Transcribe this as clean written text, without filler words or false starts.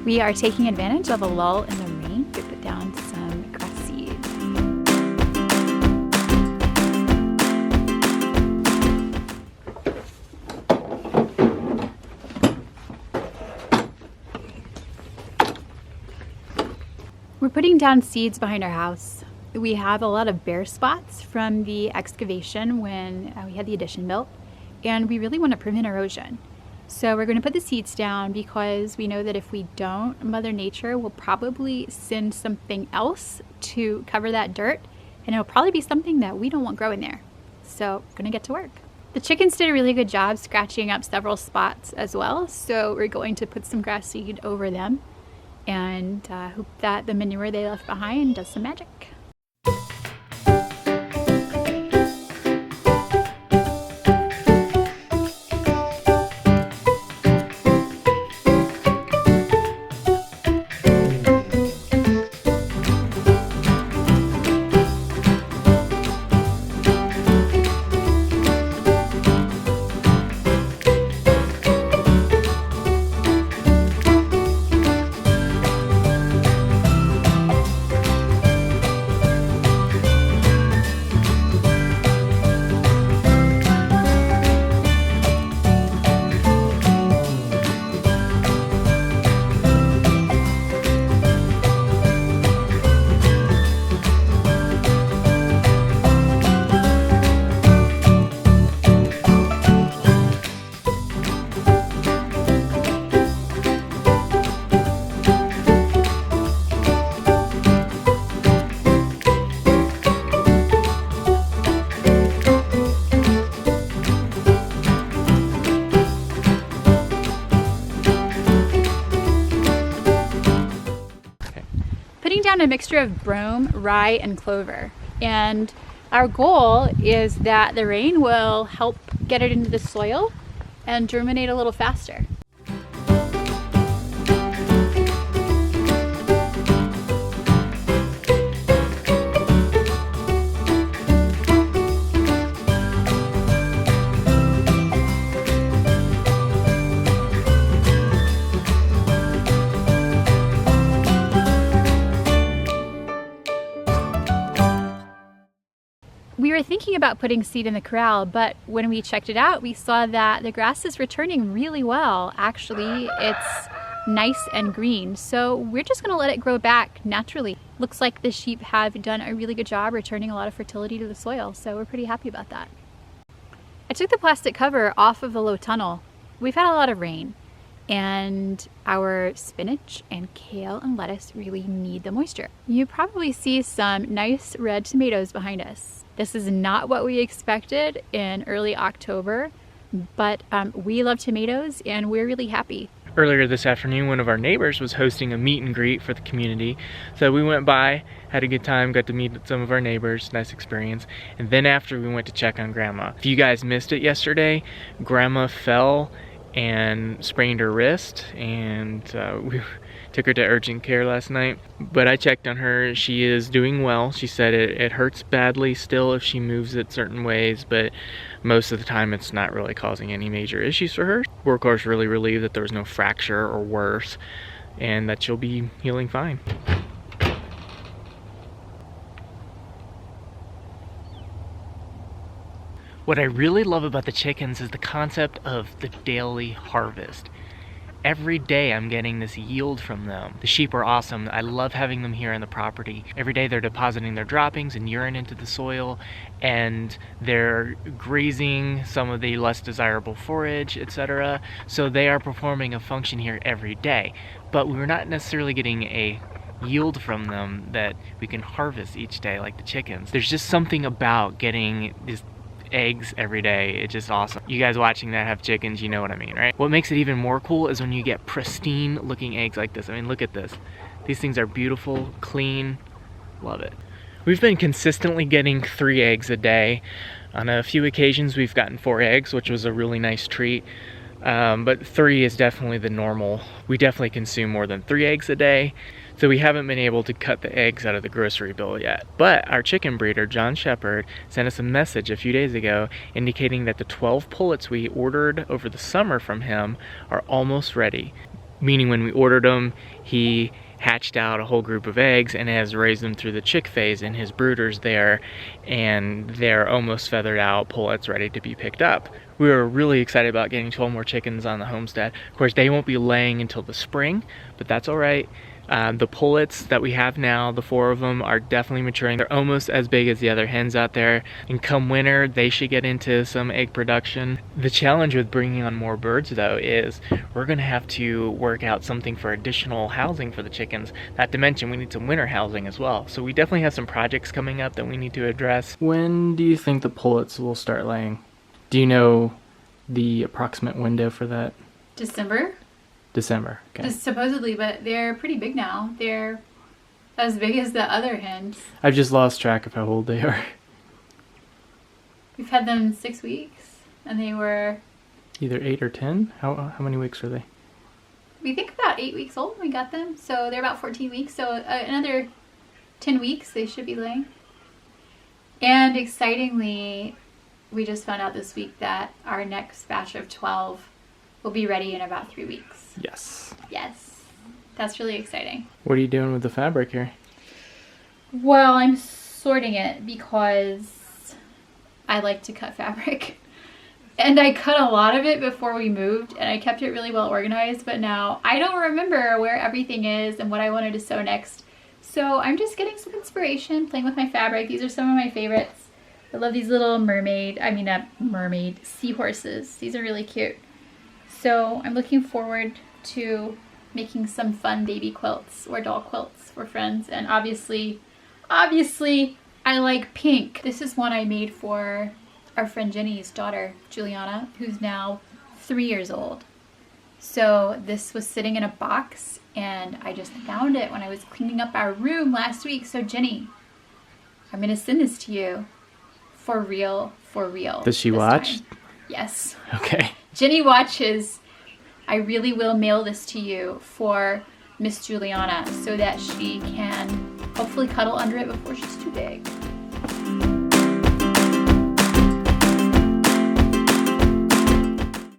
We are taking advantage of a lull in the rain to put down some grass seed. We're putting down seeds behind our house. We have a lot of bare spots from the excavation when we had the addition built, and we really want to prevent erosion. So we're going to put the seeds down because we know that if we don't, Mother Nature will probably send something else to cover that dirt, and it'll probably be something that we don't want growing there. So we're going to get to work. The chickens did a really good job scratching up several spots as well, so we're going to put some grass seed over them and hope that the manure they left behind does some magic. Down a mixture of brome, rye, and clover, and our goal is that the rain will help get it into the soil and germinate a little faster. We were thinking about putting seed in the corral, but when we checked it out, we saw that the grass is returning really well. Actually, it's nice and green, so we're just going to let it grow back naturally. Looks like the sheep have done a really good job returning a lot of fertility to the soil, so we're pretty happy about that. I took the plastic cover off of the low tunnel. We've had a lot of rain, and our spinach and kale and lettuce really need the moisture. You probably see some nice red tomatoes behind us. This is not what we expected in early October, but we love tomatoes and we're really happy. Earlier this afternoon, one of our neighbors was hosting a meet and greet for the community. So we went by, had a good time, got to meet some of our neighbors, nice experience. And then after, we went to check on Grandma. If you guys missed it yesterday, Grandma fell and sprained her wrist, and we took her to urgent care last night. But I checked on her. She is doing well. She said it hurts badly still if she moves it certain ways, but most of the time it's not really causing any major issues for her. We're of course really relieved that there was no fracture or worse, and that she'll be healing fine. What I really love about the chickens is the concept of the daily harvest. Every day I'm getting this yield from them. The sheep are awesome. I love having them here on the property. Every day they're depositing their droppings and urine into the soil, and they're grazing some of the less desirable forage, etc. So they are performing a function here every day. But we're not necessarily getting a yield from them that we can harvest each day like the chickens. There's just something about getting this eggs every day. It's just awesome. You guys watching that have chickens, you know what I mean, right? What makes it even more cool is when you get pristine looking eggs like this. I mean, look at this. These things are beautiful, clean, love it. We've been consistently getting 3 eggs a day. On a few occasions we've gotten 4 eggs, which was a really nice treat. But 3 is definitely the normal. We definitely consume more than 3 eggs a day. So we haven't been able to cut the eggs out of the grocery bill yet. But our chicken breeder, John Shepard, sent us a message a few days ago indicating that the 12 pullets we ordered over the summer from him are almost ready. meaning when we ordered them, he hatched out a whole group of eggs and has raised them through the chick phase in his brooders there, and they're almost feathered out, pullets ready to be picked up. We were really excited about getting 12 more chickens on the homestead. Of course, they won't be laying until the spring, but that's all right. The pullets that we have now, the 4 of them, are definitely maturing. They're almost as big as the other hens out there, and come winter they should get into some egg production. The challenge with bringing on more birds though is we're gonna have to work out something for additional housing for the chickens. Not to mention we need some winter housing as well. So we definitely have some projects coming up that we need to address. When do you think the pullets will start laying? Do you know the approximate window for that? December? December, okay. Just supposedly, but they're pretty big now. They're as big as the other hens. I've just lost track of how old they are. We've had them 6 weeks, and they were... Either 8 or 10? How many weeks are they? We think about 8 weeks old when we got them, so they're about 14 weeks, so another 10 weeks they should be laying. And excitingly, we just found out this week that our next batch of 12 will be ready in about 3 weeks. Yes. Yes. That's really exciting. What are you doing with the fabric here? Well, I'm sorting it because I like to cut fabric. And I cut a lot of it before we moved, and I kept it really well organized, but now I don't remember where everything is and what I wanted to sew next. So I'm just getting some inspiration, playing with my fabric. These are some of my favorites. I love these little seahorses. These are really cute. So I'm looking forward to making some fun baby quilts or doll quilts for friends. And obviously, I like pink. This is one I made for our friend Jenny's daughter, Juliana, who's now 3 years old. So this was sitting in a box, and I just found it when I was cleaning up our room last week. So Jenny, I'm gonna send this to you for real, for real. Does she watch? Time. Yes. Okay. Jenny watches. I really will mail this to you for Miss Juliana so that she can hopefully cuddle under it before she's too big.